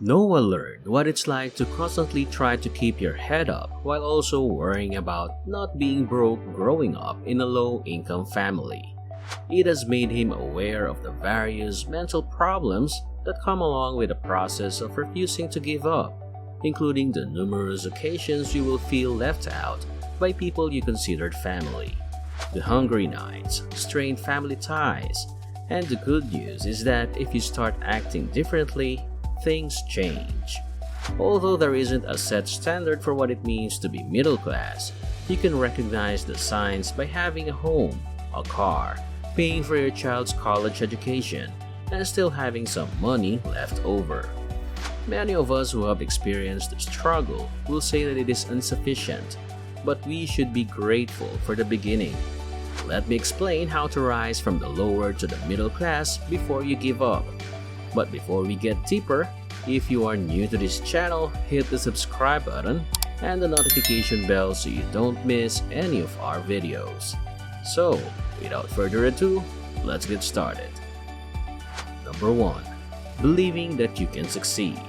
Noah learned what it's like to constantly try to keep your head up while also worrying about not being broke growing up in a low-income family. It has made him aware of the various mental problems that come along with the process of refusing to give up, including the numerous occasions you will feel left out by people you considered family, the hungry nights, strained family ties, and the good news is that if you start acting differently, things change. Although there isn't a set standard for what it means to be middle class, you can recognize the signs by having a home, a car, paying for your child's college education, and still having some money left over. Many of us who have experienced the struggle will say that it is insufficient, but we should be grateful for the beginning. Let me explain how to rise from the lower to the middle class before you give up. But before we get deeper, if you are new to this channel, hit the subscribe button and the notification bell so you don't miss any of our videos. So, without further ado, let's get started. Number 1. Believing that you can succeed.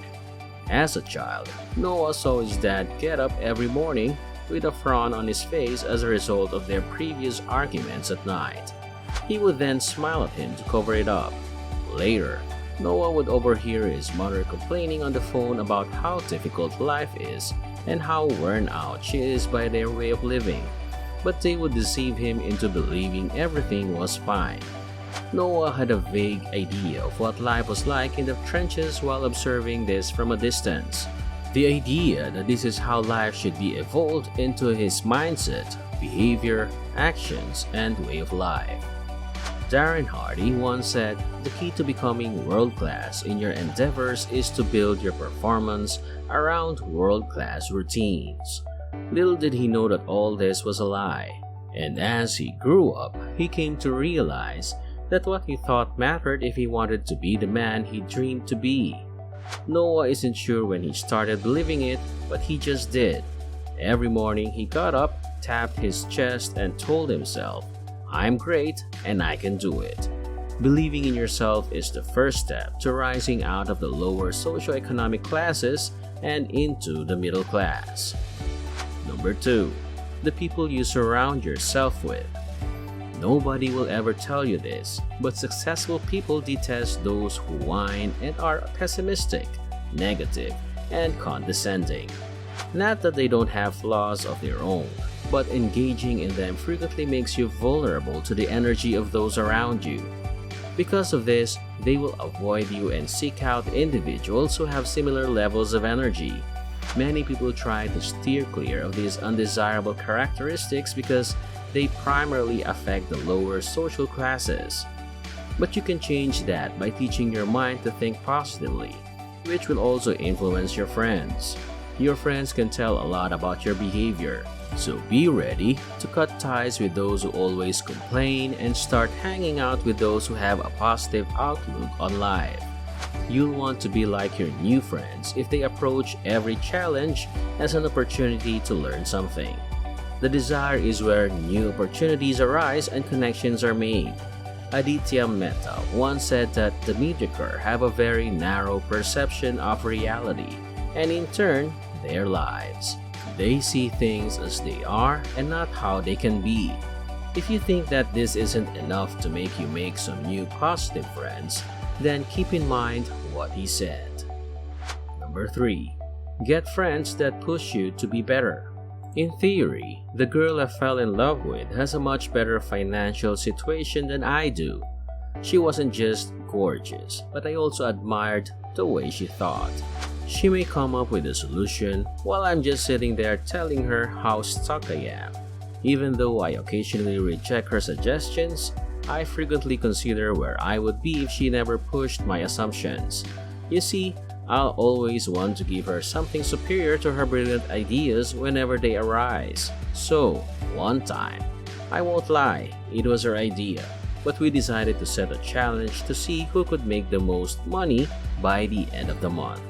As a child, Noah saw his dad get up every morning with a frown on his face as a result of their previous arguments at night. He would then smile at him to cover it up. Later, Noah would overhear his mother complaining on the phone about how difficult life is and how worn out she is by their way of living, but they would deceive him into believing everything was fine. Noah had a vague idea of what life was like in the trenches while observing this from a distance. The idea that this is how life should be evolved into his mindset, behavior, actions, and way of life. Darren Hardy once said, "The key to becoming world-class in your endeavors is to build your performance around world-class routines." Little did he know that all this was a lie, and as he grew up, he came to realize that what he thought mattered if he wanted to be the man he dreamed to be. Noah isn't sure when he started believing it, but he just did. Every morning he got up, tapped his chest, and told himself, "I'm great and I can do it." Believing in yourself is the first step to rising out of the lower socioeconomic classes and into the middle class. Number 2. The people you surround yourself with. Nobody will ever tell you this, but successful people detest those who whine and are pessimistic, negative, and condescending. Not that they don't have flaws of their own, but engaging in them frequently makes you vulnerable to the energy of those around you. Because of this, they will avoid you and seek out individuals who have similar levels of energy. Many people try to steer clear of these undesirable characteristics because they primarily affect the lower social classes. But you can change that by teaching your mind to think positively, which will also influence your friends. Your friends can tell a lot about your behavior, so be ready to cut ties with those who always complain and start hanging out with those who have a positive outlook on life. You'll want to be like your new friends if they approach every challenge as an opportunity to learn something. The desire is where new opportunities arise and connections are made. Aditya Mehta once said that the mediocre have a very narrow perception of reality, and in turn, their lives. They see things as they are and not how they can be. If you think that this isn't enough to make you make some new positive friends, then keep in mind what he said. Number 3. Get friends that push you to be better. In theory, the girl I fell in love with has a much better financial situation than I do. She wasn't just gorgeous, but I also admired the way she thought. She may come up with a solution while I'm just sitting there telling her how stuck I am. Even though I occasionally reject her suggestions, I frequently consider where I would be if she never pushed my assumptions. You see, I'll always want to give her something superior to her brilliant ideas whenever they arise. So, one time, I won't lie, it was her idea, but we decided to set a challenge to see who could make the most money by the end of the month.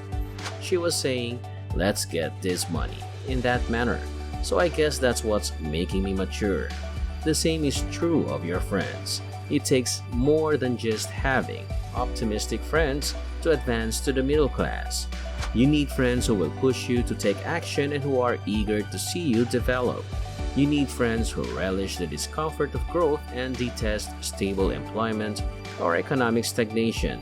She was saying, "Let's get this money," in that manner, so I guess that's what's making me mature. The same is true of your friends. It takes more than just having optimistic friends to advance to the middle class. You need friends who will push you to take action and who are eager to see you develop. You need friends who relish the discomfort of growth and detest stable employment or economic stagnation.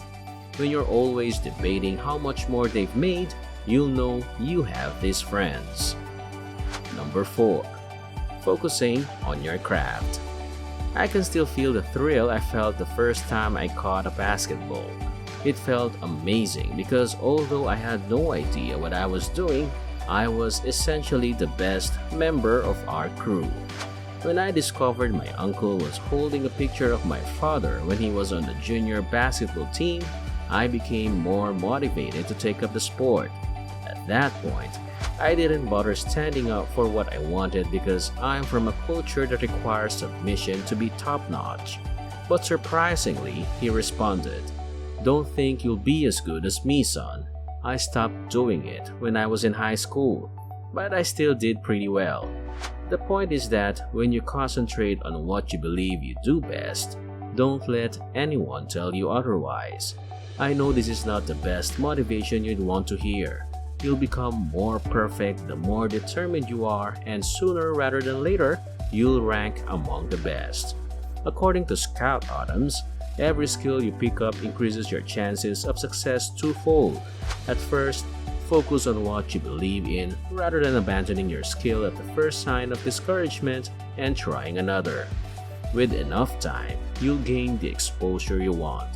When you're always debating how much more they've made, you'll know you have these friends. Number 4. Focusing on your craft. I can still feel the thrill I felt the first time I caught a basketball. It felt amazing because although I had no idea what I was doing, I was essentially the best member of our crew. When I discovered my uncle was holding a picture of my father when he was on the junior basketball team, I became more motivated to take up the sport. At that point, I didn't bother standing up for what I wanted because I'm from a culture that requires submission to be top-notch. But surprisingly, he responded, "Don't think you'll be as good as me, son." I stopped doing it when I was in high school, but I still did pretty well. The point is that when you concentrate on what you believe you do best, don't let anyone tell you otherwise. I know this is not the best motivation you'd want to hear. You'll become more perfect the more determined you are, and sooner rather than later, you'll rank among the best. According to Scout Adams, every skill you pick up increases your chances of success twofold. At first, focus on what you believe in rather than abandoning your skill at the first sign of discouragement and trying another. With enough time, you'll gain the exposure you want.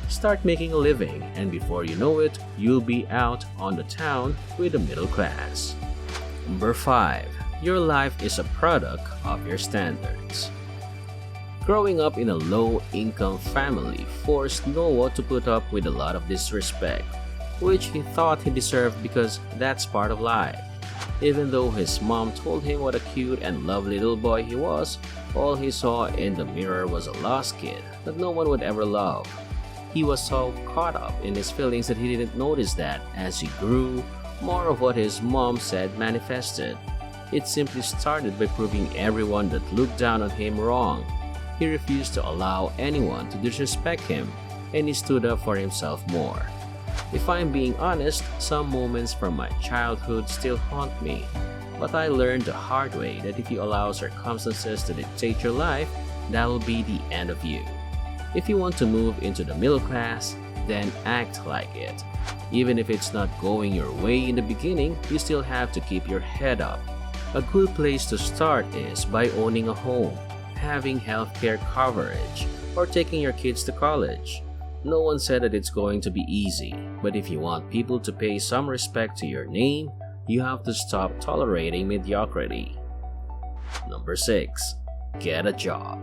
Start making a living, and before you know it, you'll be out on the town with the middle class. Number 5. Your life is a product of your standards. Growing up in a low-income family forced Noah to put up with a lot of disrespect, which he thought he deserved because that's part of life. Even though his mom told him what a cute and lovely little boy he was, all he saw in the mirror was a lost kid that no one would ever love. He was so caught up in his feelings that he didn't notice that, as he grew, more of what his mom said manifested. It simply started by proving everyone that looked down on him wrong. He refused to allow anyone to disrespect him, and he stood up for himself more. If I'm being honest, some moments from my childhood still haunt me, but I learned the hard way that if you allow circumstances to dictate your life, that'll be the end of you. If you want to move into the middle class, then act like it. Even if it's not going your way in the beginning, you still have to keep your head up. A good place to start is by owning a home, having healthcare coverage, or taking your kids to college. No one said that it's going to be easy, but if you want people to pay some respect to your name, you have to stop tolerating mediocrity. Number 6. Get a job.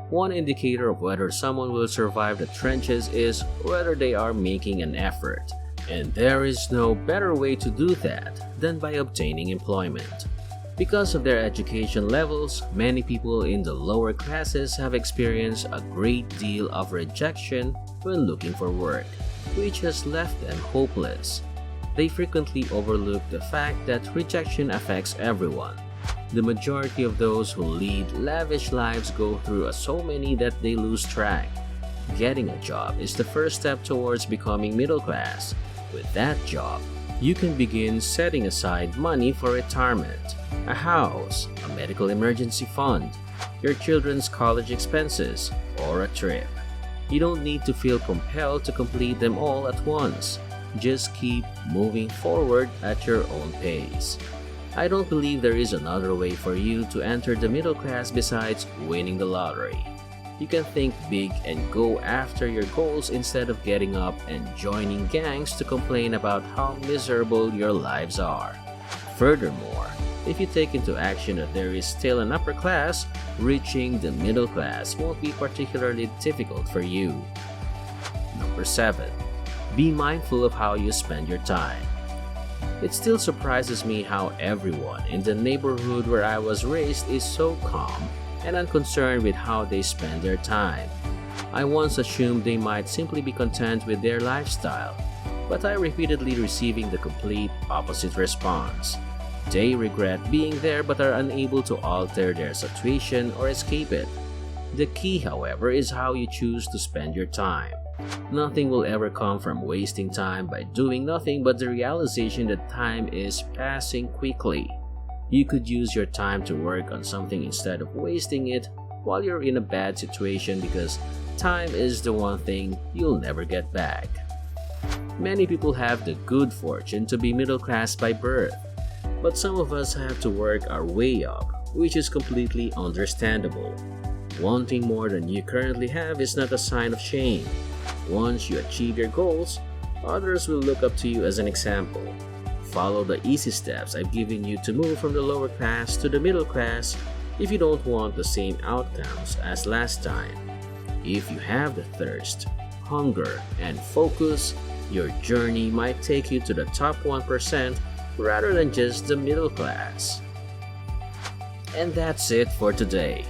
One indicator of whether someone will survive the trenches is whether they are making an effort, and there is no better way to do that than by obtaining employment. Because of their education levels, many people in the lower classes have experienced a great deal of rejection when looking for work, which has left them hopeless. They frequently overlook the fact that rejection affects everyone. The majority of those who lead lavish lives go through so many that they lose track. Getting a job is the first step towards becoming middle class. With that job, you can begin setting aside money for retirement, a house, a medical emergency fund, your children's college expenses, or a trip. You don't need to feel compelled to complete them all at once. Just keep moving forward at your own pace. I don't believe there is another way for you to enter the middle class besides winning the lottery. You can think big and go after your goals instead of getting up and joining gangs to complain about how miserable your lives are. Furthermore, if you take into action that there is still an upper class, reaching the middle class won't be particularly difficult for you. Number 7. Be mindful of how you spend your time. It still surprises me how everyone in the neighborhood where I was raised is so calm and unconcerned with how they spend their time. I once assumed they might simply be content with their lifestyle, but I repeatedly receiving the complete opposite response. They regret being there but are unable to alter their situation or escape it. The key, however, is how you choose to spend your time. Nothing will ever come from wasting time by doing nothing but the realization that time is passing quickly. You could use your time to work on something instead of wasting it while you're in a bad situation, because time is the one thing you'll never get back. Many people have the good fortune to be middle class by birth, but some of us have to work our way up, which is completely understandable. Wanting more than you currently have is not a sign of shame. Once you achieve your goals, others will look up to you as an example. Follow the easy steps I've given you to move from the lower class to the middle class if you don't want the same outcomes as last time. If you have the thirst, hunger, and focus, your journey might take you to the top 1% rather than just the middle class. And that's it for today.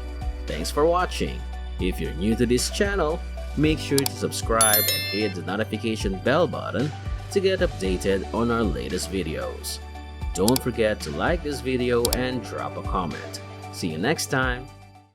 Thanks for watching. If you're new to this channel, make sure to subscribe and hit the notification bell button to get updated on our latest videos. Don't forget to like this video and drop a comment. See you next time.